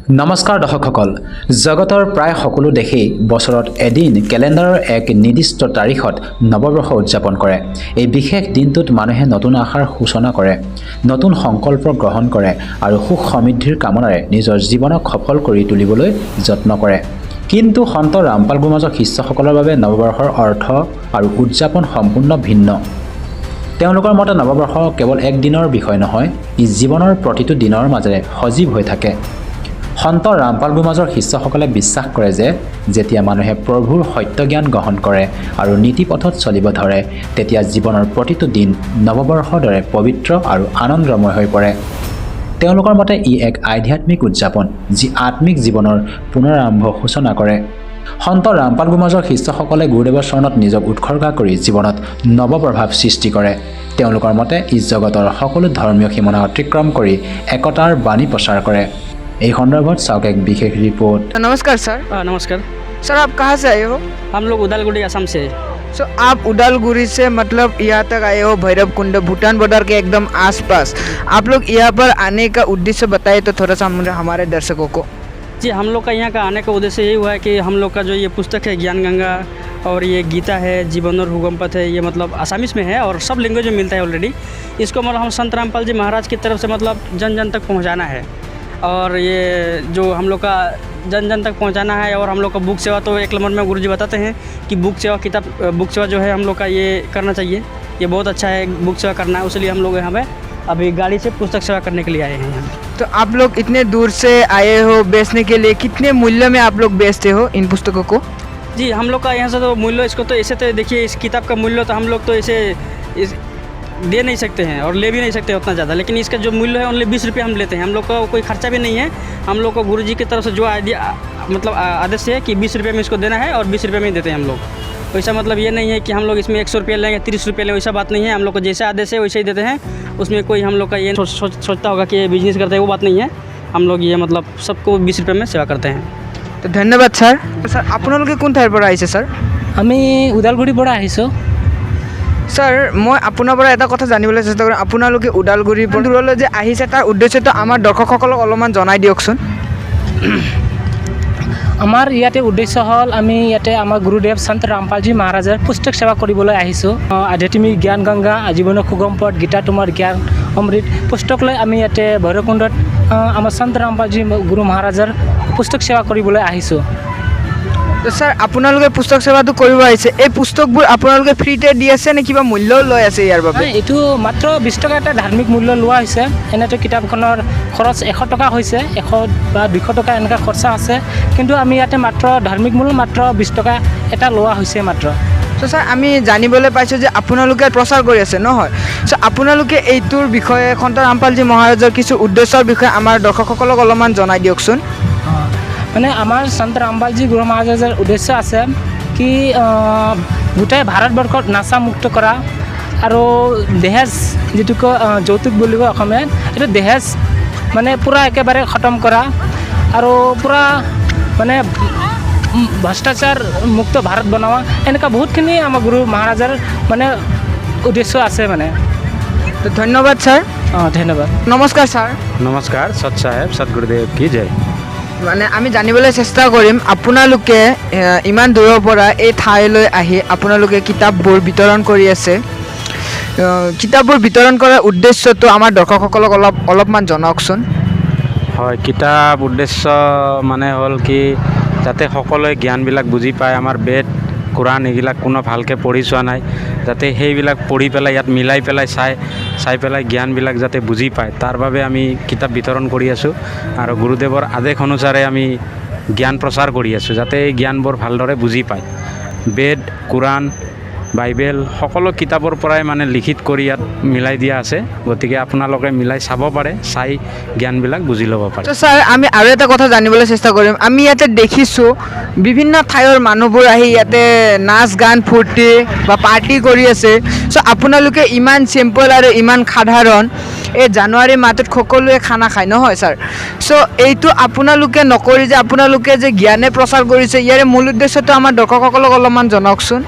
নমস্কাৰ দৰ্শকসকল, জগতৰ প্ৰায় সকলো দেশেই বছৰত এদিন কেলেণ্ডাৰৰ এক নিৰ্দিষ্ট তাৰিখত নৱবৰ্ষ উদযাপন কৰে। এই বিশেষ দিনটোত মানুহে নতুন আশাৰ সূচনা কৰে, নতুন সংকল্প গ্ৰহণ কৰে আৰু সুখ সমৃদ্ধিৰ কামনাৰে নিজৰ জীৱনক সফল কৰি তুলিবলৈ যত্ন কৰে। কিন্তু সন্ত ৰামপাল গুৰুমাজৰ শিষ্যসকলৰ বাবে নৱবৰ্ষৰ অৰ্থ আৰু উদযাপন সম্পূৰ্ণ ভিন্ন। তেওঁলোকৰ মতে নৱবৰ্ষ কেৱল এক দিনৰ বিষয় নহয়, ই জীৱনৰ প্ৰতিটো দিনৰ মাজেৰে সজীৱ হৈ থাকে। সন্ত ৰামপাল গুৰুমাজৰ শিষ্যসকলে বিশ্বাস কৰে যে যেতিয়া মানুহে প্ৰভুৰ সত্য জ্ঞান গ্ৰহণ কৰে আৰু নীতিপথত চলিব ধৰে, তেতিয়া জীৱনৰ প্ৰতিটো দিন নৱবৰ্ষৰ দৰে পবিত্ৰ আৰু আনন্দময় হৈ পৰে। তেওঁলোকৰ মতে ই এক আধ্যাত্মিক উদযাপন, যি আত্মিক জীৱনৰ পুনৰাৰম্ভৰ সূচনা কৰে। সন্ত ৰামপাল গুৰুমাজৰ শিষ্যসকলে গুৰুদেৱৰ চৰণত নিজক উৎসৰ্গা কৰি জীৱনত নৱপ্ৰভাৱ সৃষ্টি কৰে। তেওঁলোকৰ মতে ই জগতৰ সকলো ধৰ্মীয় সীমা অতিক্ৰম কৰি একতাৰ বাণী প্ৰচাৰ কৰে। এই সন্দर्भत চাওক एक विशेष रिपोर्ट। नमस्कार सर। नमस्कार सर आप कहाँ से आए हो? हम लोग उदालगुड़ी असम से। सो आप उदालगुड़ी से मतलब यहाँ तक आए हो, भैरव कुंड भूटान बॉर्डर के एकदम आसपास। आप लोग यहाँ पर आने का उद्देश्य बताइए तो थोड़ा सा हमारे दर्शकों को। जी, हम लोग का यहाँ का आने का उद्देश्य यही हुआ है कि हम लोग का जो ये पुस्तक है ज्ञान गंगा और ये गीता है, जीवन और हुगम पथ है, ये मतलब आसामीस में है और सब लैंग्वेज में मिलता है ऑलरेडी। इसको मतलब हम संत रामपाल जी महाराज की तरफ से मतलब जन जन तक पहुँचाना है। और ये जो हम लोग का जन जन तक पहुंचाना है। और हम लोग का बुक सेवा तो एक नंबर में गुरुजी बताते हैं कि बुक सेवा जो है हम लोग का ये करना चाहिए। ये बहुत अच्छा है बुक सेवा करना है, इसलिए हम लोग यहाँ पे अभी गाड़ी से पुस्तक सेवा करने के लिए आए हैं यहाँ। तो आप लोग इतने दूर से आए हो बेचने के लिए, कितने मूल्य में आप लोग बेचते हो इन पुस्तकों को? जी, हम लोग का यहाँ से तो मूल्य इसको तो ऐसे तो देखिए, इस किताब का मूल्य तो हम लोग तो ऐसे दे नहीं सकते हैं और ले भी नहीं सकते उतना ज़्यादा, लेकिन इसका जो मूल्य है ओनली 20 रुपये हम लेते हैं। हम लोग का कोई खर्चा भी नहीं है। हम लोग को गुरुजी की तरफ से जो आइडिया मतलब आदेश है कि 20 रुपये में इसको देना है और 20 रुपये में देते हैं हम लोग। वैसा मतलब ये नहीं है कि हम लोग इसमें 100 रुपये लेंगे 30 रुपये लें, वैसा बात नहीं है। हम लोग को जैसा आदेश है वैसे ही देते हैं। उसमें कोई हम लोग का ये सोचता होगा कि ये बिजनेस करते हैं, वो बात नहीं है। हम लोग ये मतलब सबको 20 रुपये में सेवा करते हैं। तो धन्यवाद सर। सर আপোনালোকে কোন ঠাইৰ পৰা আহিছে? सर আমি ওদালগুৰিৰ পৰা আহিছোঁ। सर मैं আপোনাৰ পৰা এটা কথা জানিবলৈ চেষ্টা কৰিম, আপোনালোকে ওদালগুৰিৰ পৰা দূৰলৈ যে আহিছে তাৰ উদ্দেশ্যটো আমাৰ দৰ্শকসকলক অলপমান জনাই দিয়কচোন। আমাৰ ইয়াতে উদ্দেশ্য হ'ল আমি ইয়াতে আমাৰ গুৰুদেৱ সন্ত ৰামপালজী মহাৰাজৰ পুস্তক সেৱা কৰিবলৈ আহিছোঁ। আধ্যাত্মিক জ্ঞান গংগা, জীৱনৰ সুগম পথ, গীতা তোমাৰ জ্ঞান অমৃত পুস্তক লৈ আমি ইয়াতে ভৈৰৱকুণ্ডত আমাৰ সন্ত ৰামপালজী গুৰু মহাৰাজৰ পুস্তক সেৱা কৰিবলৈ আহিছোঁ। তো স্যাৰ আপোনালোকে পুস্তক সেৱাটো কৰিব আহিছে, এই পুস্তকবোৰ আপোনালোকে ফ্ৰীতে দি আছে নে কিবা মূল্যও লৈ আছে ইয়াৰ বাবে? এইটো মাত্ৰ 20 টকা এটা ধাৰ্মিক মূল্য লোৱা হৈছে। এনেতো কিতাপখনৰ খৰচ 100 টকা হৈছে, 100 বা 200 টকা এনেকুৱা খৰচা আছে, কিন্তু আমি ইয়াতে মাত্ৰ ধাৰ্মিক মূল্য মাত্ৰ 20 টকা এটা লোৱা হৈছে মাত্ৰ। তো স্যাৰ আমি জানিবলৈ পাইছোঁ যে আপোনালোকে প্ৰচাৰ কৰি আছে নহয়, চ' আপোনালোকে এইটোৰ বিষয়ে সন্ত ৰামপালজী মহাৰাজৰ কিছু উদ্দেশ্যৰ বিষয়ে আমাৰ দৰ্শকসকলক অলপমান জনাই দিয়কচোন। মানে আমাৰ সন্ত ৰামপালজী গুৰু মহাৰাজৰ উদ্দেশ্য আছে কি গোটেই ভাৰতবৰ্ষত নাচামুক্ত কৰা আৰু দহেজ যিটো যৌতুক বুলি কয় অসমীয়াত, এইটো দহেজ মানে পূৰা একেবাৰে খতম কৰা আৰু পূৰা মানে ভ্ৰষ্টাচাৰ মুক্ত ভাৰত বনোৱা, এনেকুৱা বহুতখিনি আমাৰ গুৰু মহাৰাজৰ মানে উদ্দেশ্য আছে মানে। তো ধন্যবাদ স্যাৰ। ধন্যবাদ। নমস্কাৰ স্যাৰ। নমস্কাৰ, সৎ সাহেব সৎগুৰুদেৱ কি জয়। মানে আমি জানিবলৈ চেষ্টা কৰিম আপোনালোকে ইমান দূৰৰ পৰা এই ঠাইলৈ আহি আপোনালোকে কিতাপবোৰ বিতৰণ কৰি আছে। কিতাপবোৰ বিতৰণ কৰাৰ উদ্দেশ্যটো আমাৰ দৰ্শকসকলক অলপমান জনাওকচোন। হয়, কিতাপ উদ্দেশ্য মানে হ'ল কি যাতে সকলোৱে জ্ঞানবিলাক বুজি পায়। আমাৰ বেদ কোৰাণ এইবিলাক কোনো ভালকৈ পঢ়ি চোৱা নাই, যাতে সেইবিলাক পঢ়ি পেলাই ইয়াত মিলাই পেলাই চাই পেলাই জ্ঞানবিলাক যাতে বুজি পায়, তাৰ বাবে আমি কিতাপ বিতৰণ কৰি আছোঁ। আৰু গুৰুদেৱৰ আদেশ অনুসাৰে আমি জ্ঞান প্ৰচাৰ কৰি আছোঁ, যাতে এই জ্ঞানবোৰ ভালদৰে বুজি পায়। বেদ কোৰাণ বাইবেল সকলো কিতাপৰ পৰাই মানে লিখিত কৰি ইয়াত মিলাই দিয়া আছে, গতিকে আপোনালোকে মিলাই চাব পাৰে, চাই জ্ঞানবিলাক বুজি ল'ব পাৰে। তো ছাৰ আমি আৰু এটা কথা জানিবলৈ চেষ্টা কৰিম, আমি ইয়াতে দেখিছোঁ বিভিন্ন ঠাইৰ মানুহবোৰ আহি ইয়াতে নাচ গান ফূৰ্তি বা পাৰ্টি কৰি আছে। চ' আপোনালোকে ইমান চিম্পল আৰু ইমান সাধাৰণ এই জানুৱাৰী মাহটোত সকলোৱে খানা খায় নহয় ছাৰ, চ' এইটো আপোনালোকে নকৰি যে আপোনালোকে যে জ্ঞানে প্ৰচাৰ কৰিছে, ইয়াৰে মূল উদ্দেশ্যটো আমাৰ দৰ্শকসকলক অলপমান জনাওকচোন।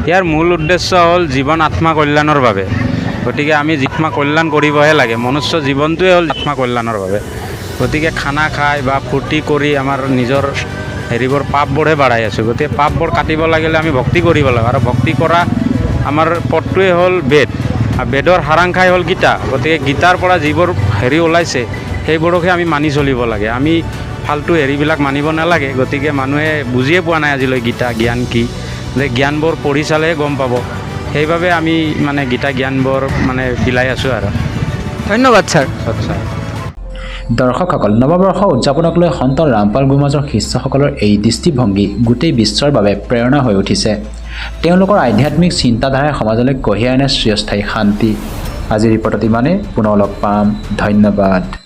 ইয়াৰ মূল উদ্দেশ্য হ'ল জীৱন আত্মা কল্যাণৰ বাবে, গতিকে আমি আত্মা কল্যাণ কৰিবহে লাগে। মনুষ্য জীৱনটোৱে হ'ল আত্মা কল্যাণৰ বাবে। গতিকে খানা খাই বা ফূৰ্তি কৰি আমাৰ নিজৰ হেৰিবোৰ পাপবোৰহে বাঢ়াই আছোঁ। গতিকে পাপবোৰ কাটিব লাগিলে আমি ভক্তি কৰিব লাগিব, আৰু ভক্তি কৰা আমাৰ পথটোৱে হ'ল বেদ, আৰু বেদৰ সাৰাংশাই হ'ল গীতা। গতিকে গীতাৰ পৰা যিবোৰ হেৰি ওলাইছে সেইবোৰকহে আমি মানি চলিব লাগে, আমি ফাল্টু হেৰিবিলাক মানিব নালাগে। গতিকে মানুহে বুজিয়ে পোৱা নাই আজিলৈ গীতা জ্ঞান কি, যে জ্ঞানবোৰ পঢ়ি চালেহে গম পাব। সেইবাবে আমি মানে গীতা জ্ঞানবোৰ মানে বিলাই আছোঁ আৰু। ধন্যবাদ ছাৰ। আচ্ছা। দৰ্শকসকল, নৱবৰ্ষ উদযাপনক লৈ সন্ত ৰামপাল গুৰুমাজৰ শিষ্যসকলৰ এই দৃষ্টিভংগী গোটেই বিশ্বৰ বাবে প্ৰেৰণা হৈ উঠিছে। তেওঁলোকৰ আধ্যাত্মিক চিন্তাধাৰাই সমাজলৈ কঢ়িয়াই আনে চিৰস্থায়ী শান্তি। আজিৰ ৰিপৰ্টত ইমানেই, পুনৰ লগ পাম। ধন্যবাদ।